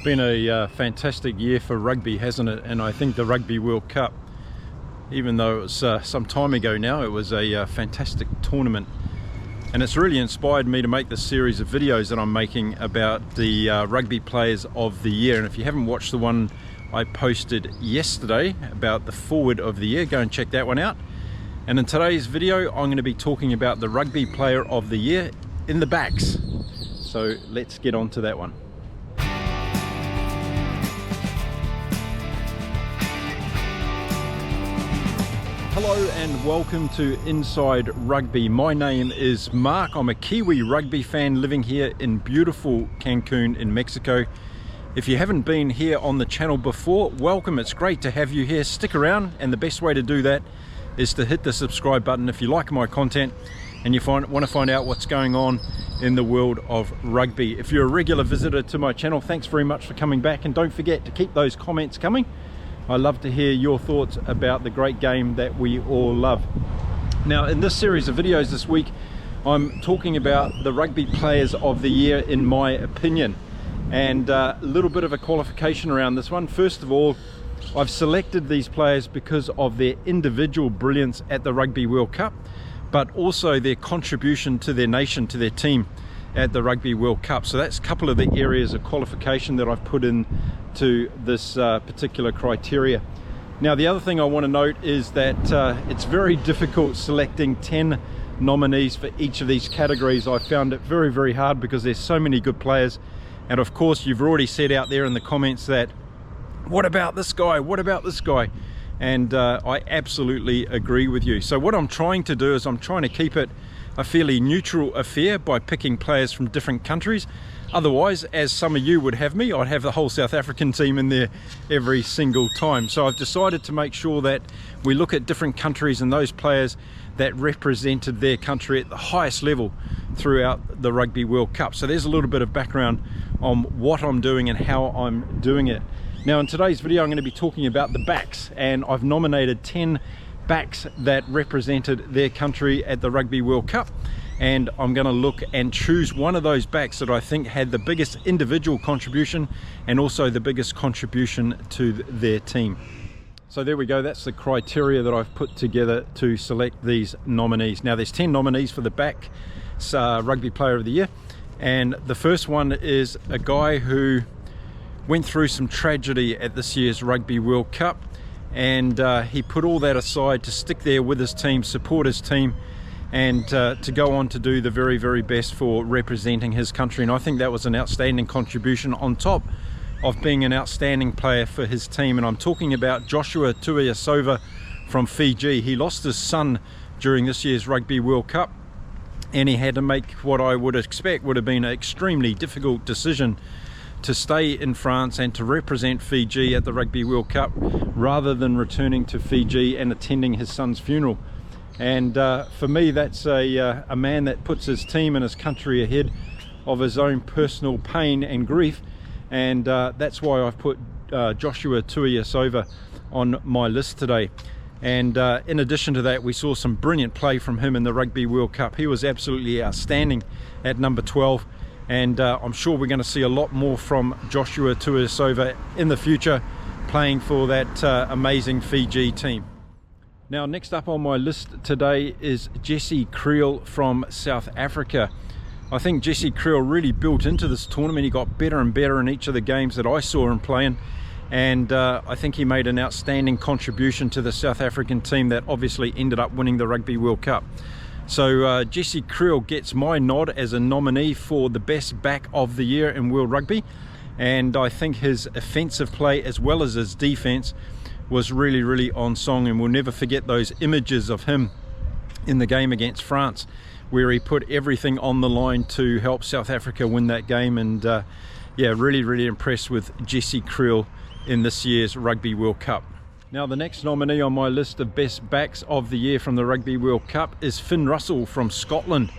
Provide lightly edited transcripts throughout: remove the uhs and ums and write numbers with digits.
Been a fantastic year for rugby, hasn't it? And I think the Rugby World Cup, even though it was some time ago now, it was a fantastic tournament. And it's really inspired me to make this series of videos that I'm making about the rugby players of the year. And if you haven't watched the one I posted yesterday about the forward of the year, go and check that one out. And in today's video, I'm going to be talking about the rugby player of the year in the backs. So let's get on to that one. Hello and welcome to Inside Rugby. My name is Mark. I'm a Kiwi rugby fan living here in beautiful Cancun in Mexico. If you haven't been here on the channel before, welcome. It's great to have you here. Stick around, and the best way to do that is to hit the subscribe button if you like my content and you want to find out what's going on in the world of rugby. If you're a regular visitor to my channel, thanks very much for coming back, and don't forget to keep those comments coming. I love to hear your thoughts about the great game that we all love. Now, in this series of videos this week, I'm talking about the rugby players of the year in my opinion, and a little bit of a qualification around this one. First of all, I've selected these players because of their individual brilliance at the Rugby World Cup, but also their contribution to their nation, to their team at the Rugby World Cup. So that's a couple of the areas of qualification that I've put in to this particular criteria. Now, the other thing I want to note is that it's very difficult selecting 10 nominees for each of these categories. I found it very, very hard because there's so many good players. And of course, you've already said out there in the comments that, what about this guy? What about this guy? And I absolutely agree with you. So what I'm trying to do is I'm trying to keep it a fairly neutral affair by picking players from different countries. Otherwise, as some of you would have me, I'd have the whole South African team in there every single time. So I've decided to make sure that we look at different countries and those players that represented their country at the highest level throughout the Rugby World Cup. So there's a little bit of background on what I'm doing and how I'm doing it. Now, in today's video, I'm going to be talking about the backs, and I've nominated 10 backs that represented their country at the Rugby World Cup, and I'm going to look and choose one of those backs that I think had the biggest individual contribution and also the biggest contribution to their team. So there we go, that's the criteria that I've put together to select these nominees. Now, there's 10 nominees for the back rugby player of the year, and the first one is a guy who went through some tragedy at this year's Rugby World Cup, and he put all that aside to stick there with his team, support his team, and to go on to do the very, very best for representing his country. And I think that was an outstanding contribution on top of being an outstanding player for his team. And I'm talking about Joshua Tuivasa from Fiji. He lost his son during this year's Rugby World Cup, and he had to make what I would expect would have been an extremely difficult decision to stay in France and to represent Fiji at the Rugby World Cup rather than returning to Fiji and attending his son's funeral. And for me, that's a man that puts his team and his country ahead of his own personal pain and grief, and that's why I've put Joshua Tuivasa on my list today. And in addition to that, we saw some brilliant play from him in the Rugby World Cup. He was absolutely outstanding at number 12. And I'm sure we're going to see a lot more from Joshua Tuivasa in the future, playing for that amazing Fiji team. Now, next up on my list today is Jesse Kriel from South Africa. I think Jesse Kriel really built into this tournament. He got better and better in each of the games that I saw him playing, and I think he made an outstanding contribution to the South African team that obviously ended up winning the Rugby World Cup. So Jesse Kriel gets my nod as a nominee for the best back of the year in World Rugby, and I think his offensive play as well as his defense was really, really on song. And we'll never forget those images of him in the game against France where he put everything on the line to help South Africa win that game. And yeah, really, really impressed with Jesse Kriel in this year's Rugby World Cup. Now, the next nominee on my list of best backs of the year from the Rugby World Cup is Finn Russell from Scotland.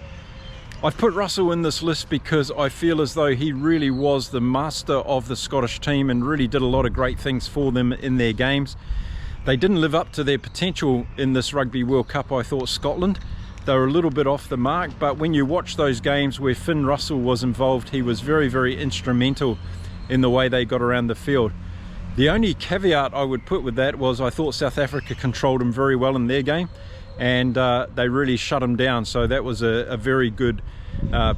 I've put Russell in this list because I feel as though he really was the master of the Scottish team and really did a lot of great things for them in their games. They didn't live up to their potential in this Rugby World Cup, I thought, Scotland. They were a little bit off the mark, but when you watch those games where Finn Russell was involved, he was very, very instrumental in the way they got around the field. The only caveat I would put with that was I thought South Africa controlled them very well in their game, and they really shut them down. So that was a very good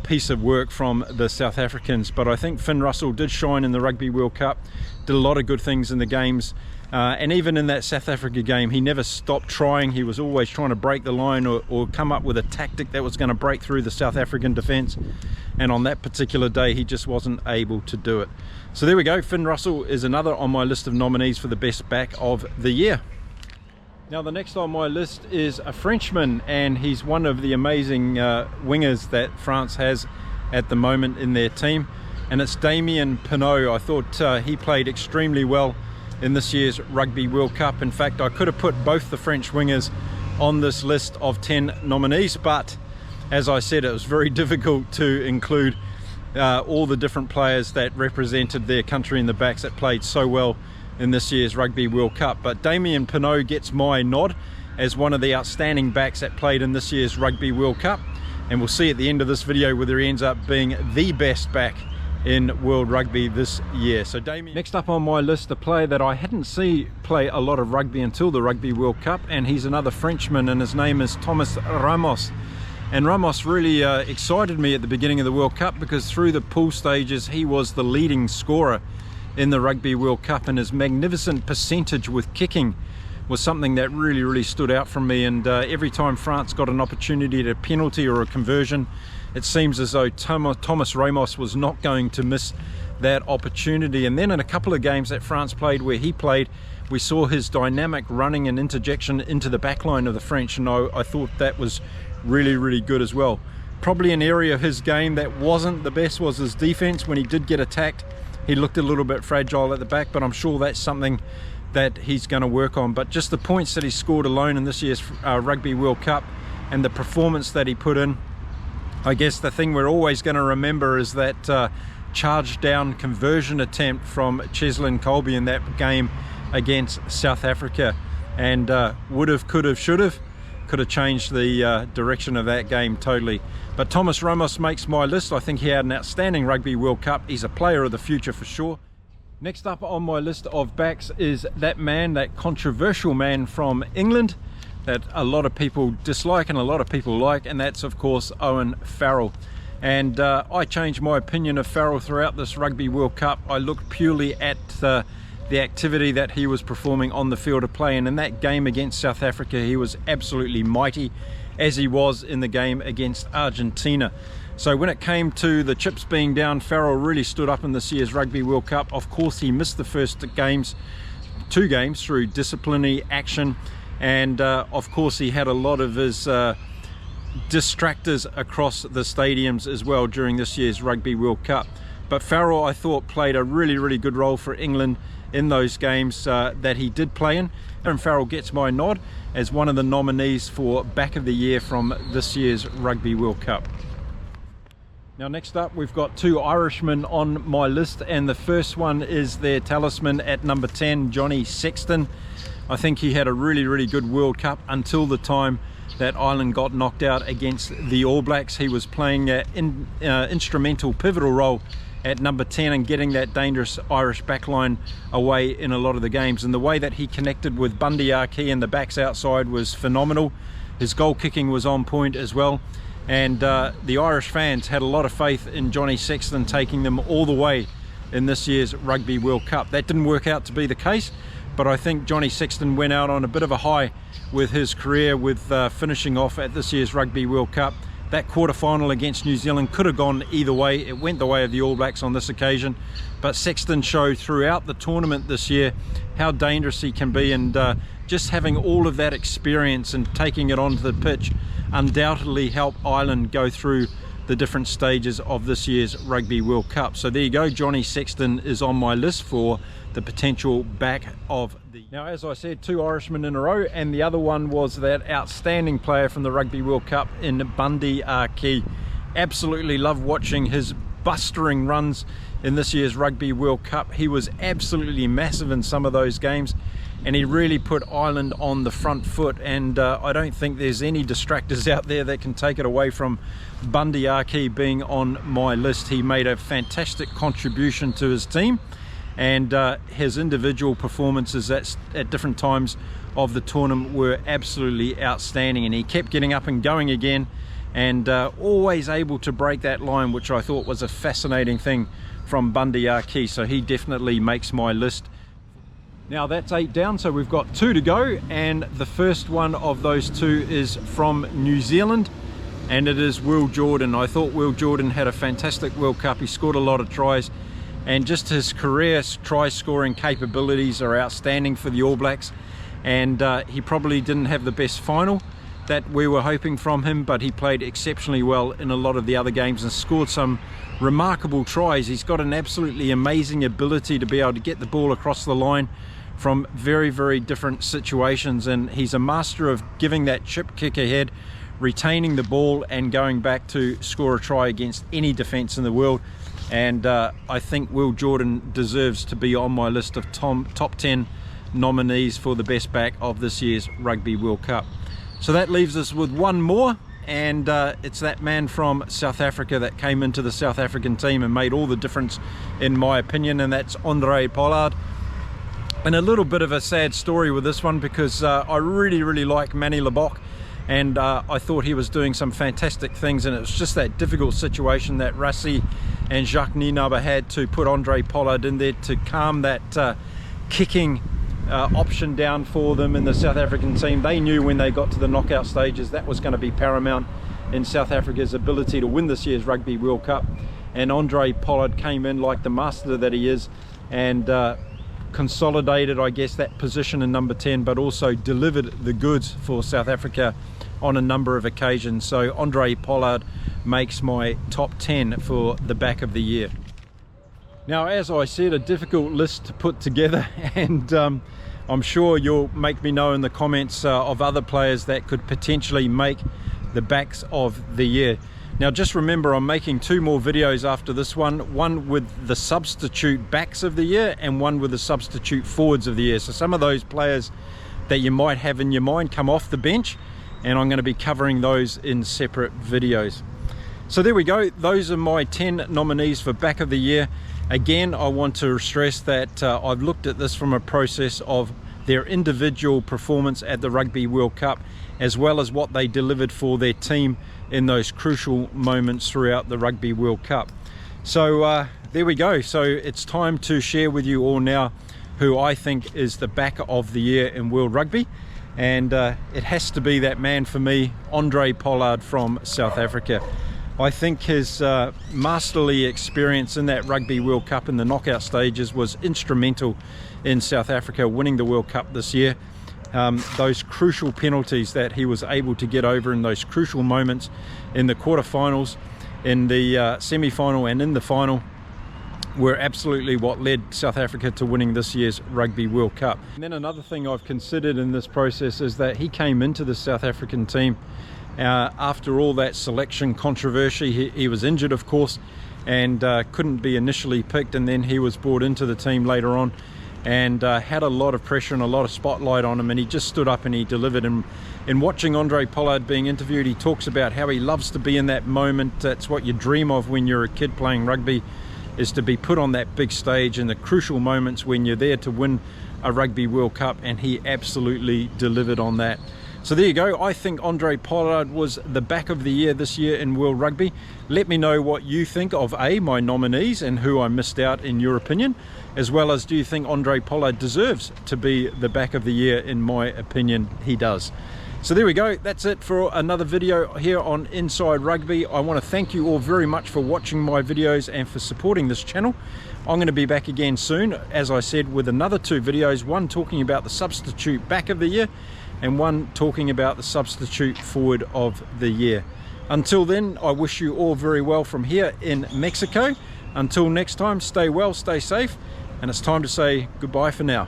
piece of work from the South Africans. But I think Finn Russell did shine in the Rugby World Cup, did a lot of good things in the games, and even in that South Africa game he never stopped trying. He was always trying to break the line or come up with a tactic that was going to break through the South African defence, and on that particular day he just wasn't able to do it. So there we go, Finn Russell is another on my list of nominees for the best back of the year. Now the next on my list is a Frenchman, and he's one of the amazing wingers that France has at the moment in their team, and it's Damian Peno. I thought he played extremely well in this year's Rugby World Cup. In fact, I could have put both the French wingers on this list of 10 nominees, but as I said, it was very difficult to include all the different players that represented their country in the backs that played so well in this year's Rugby World Cup. But Damian Peno gets my nod as one of the outstanding backs that played in this year's Rugby World Cup, and we'll see at the end of this video whether he ends up being the best back in World Rugby this year. So Damian. Next up on my list, a player that I hadn't seen play a lot of rugby until the Rugby World Cup, and he's another Frenchman, and his name is Thomas Ramos. And Ramos really excited me at the beginning of the World Cup, because through the pool stages he was the leading scorer in the Rugby World Cup, and his magnificent percentage with kicking was something that really stood out from me. And every time France got an opportunity at a penalty or a conversion, it seems as though Thomas Ramos was not going to miss that opportunity. And then in a couple of games that France played where he played, we saw his dynamic running and interjection into the back line of the French, and I thought that was really good as well. Probably an area of his game that wasn't the best was his defense. When he did get attacked, he looked a little bit fragile at the back, but I'm sure that's something that he's going to work on. But just the points that he scored alone in this year's Rugby World Cup and the performance that he put in, I guess the thing we're always going to remember is that charge down conversion attempt from Cheslin Colby in that game against South Africa, and would have, could have, should have changed the direction of that game totally. But Thomas Ramos makes my list. I think he had an outstanding Rugby World Cup. He's a player of the future for sure. Next up on my list of backs is that man, that controversial man from England that a lot of people dislike and a lot of people like, and that's of course Owen Farrell. And I changed my opinion of Farrell throughout this Rugby World Cup. I looked purely at the activity that he was performing on the field of play, and in that game against South Africa he was absolutely mighty, as he was in the game against Argentina. So when it came to the chips being down, Farrell really stood up in this year's Rugby World Cup. Of course he missed the first two games through disciplinary action, and of course he had a lot of his distractors across the stadiums as well during this year's Rugby World Cup. But Farrell, I thought, played a really good role for England in those games that he did play in. And Farrell gets my nod as one of the nominees for back of the year from this year's Rugby World Cup. Now next up we've got two Irishmen on my list, and the first one is their talisman at number 10, Johnny Sexton. I think he had a really good World Cup until the time that Ireland got knocked out against the All Blacks. He was playing an instrumental, pivotal role at number 10 and getting that dangerous Irish backline away in a lot of the games. And the way that he connected with Bundy Archie and the backs outside was phenomenal. His goal kicking was on point as well. And the Irish fans had a lot of faith in Johnny Sexton taking them all the way in this year's Rugby World Cup. That didn't work out to be the case, but I think Johnny Sexton went out on a bit of a high with his career, with finishing off at this year's Rugby World Cup. That quarter-final against New Zealand could have gone either way. It went the way of the All Blacks on this occasion, but Sexton showed throughout the tournament this year how dangerous he can be, and just having all of that experience and taking it onto the pitch undoubtedly helped Ireland go through the different stages of this year's Rugby World Cup. So there you go, Johnny Sexton is on my list for the potential back of the... Now, as I said, two Irishmen in a row, and the other one was that outstanding player from the Rugby World Cup in Bundy Archie. Absolutely love watching his bustering runs in this year's Rugby World Cup. He was absolutely massive in some of those games, and he really put Ireland on the front foot, and I don't think there's any distractors out there that can take it away from Bundee Aki being on my list. He made a fantastic contribution to his team, and his individual performances at different times of the tournament were absolutely outstanding, and he kept getting up and going again, and always able to break that line, which I thought was a fascinating thing from Bundee Aki. So he definitely makes my list. Now that's 8 down, so we've got 2 to go, and the first one of those 2 is from New Zealand, and it is Will Jordan. I thought Will Jordan had a fantastic World Cup. He scored a lot of tries, and just his career try scoring capabilities are outstanding for the All Blacks, and he probably didn't have the best final that we were hoping from him, but he played exceptionally well in a lot of the other games and scored some remarkable tries. He's got an absolutely amazing ability to be able to get the ball across the line from very, very different situations, and he's a master of giving that chip kick ahead, retaining the ball and going back to score a try against any defence in the world. And I think Will Jordan deserves to be on my list of top 10 nominees for the best back of this year's Rugby World Cup. So that leaves us with one more, and it's that man from South Africa that came into the South African team and made all the difference in my opinion, and that's Handré Pollard. And a little bit of a sad story with this one, because I really like Manny Lebok, and I thought he was doing some fantastic things, and it was just that difficult situation that Rassie and Jacques Nienaber had to put Handré Pollard in there to calm that kicking option down for them in the South African team. They knew when they got to the knockout stages that was going to be paramount in South Africa's ability to win this year's Rugby World Cup, and Handré Pollard came in like the master that he is, and consolidated, I guess, that position in number 10, but also delivered the goods for South Africa on a number of occasions. So Handré Pollard makes my top 10 for the back of the year. Now, as I said, a difficult list to put together, and I'm sure you'll make me know in the comments of other players that could potentially make the backs of the year. Now just remember, I'm making 2 more videos after this one with the substitute backs of the year and one with the substitute forwards of the year. So some of those players that you might have in your mind come off the bench, and I'm going to be covering those in separate videos. So there we go, those are my 10 nominees for back of the year. Again, I want to stress that I've looked at this from a process of their individual performance at the Rugby World Cup, as well as what they delivered for their team in those crucial moments throughout the Rugby World Cup. So there we go. So it's time to share with you all now who I think is the back of the year in World Rugby, and it has to be that man for me, Handré Pollard from South Africa. I think his masterly experience in that Rugby World Cup in the knockout stages was instrumental in South Africa winning the World Cup this year. Those crucial penalties that he was able to get over in those crucial moments in the quarterfinals, in the semi-final and in the final were absolutely what led South Africa to winning this year's Rugby World Cup. And then another thing I've considered in this process is that he came into the South African team after all that selection controversy. He was injured, of course, and couldn't be initially picked, and then he was brought into the team later on, and had a lot of pressure and a lot of spotlight on him, and he just stood up and he delivered. And in watching Handré Pollard being interviewed, he talks about how he loves to be in that moment. That's what you dream of when you're a kid playing rugby, is to be put on that big stage in the crucial moments when you're there to win a Rugby World Cup, and he absolutely delivered on that. So there you go. I think Handré Pollard was the back of the year this year in World Rugby. Let me know what you think of my nominees and who I missed out in your opinion, as well as do you think Handré Pollard deserves to be the back of the year? In my opinion, he does. So there we go. That's it for another video here on Inside Rugby. I want to thank you all very much for watching my videos and for supporting this channel. I'm going to be back again soon, as I said, with another 2 videos, one talking about the substitute back of the year and one talking about the substitute forward of the year. Until then, I wish you all very well from here in Mexico. Until next time, stay well, stay safe, and it's time to say goodbye for now.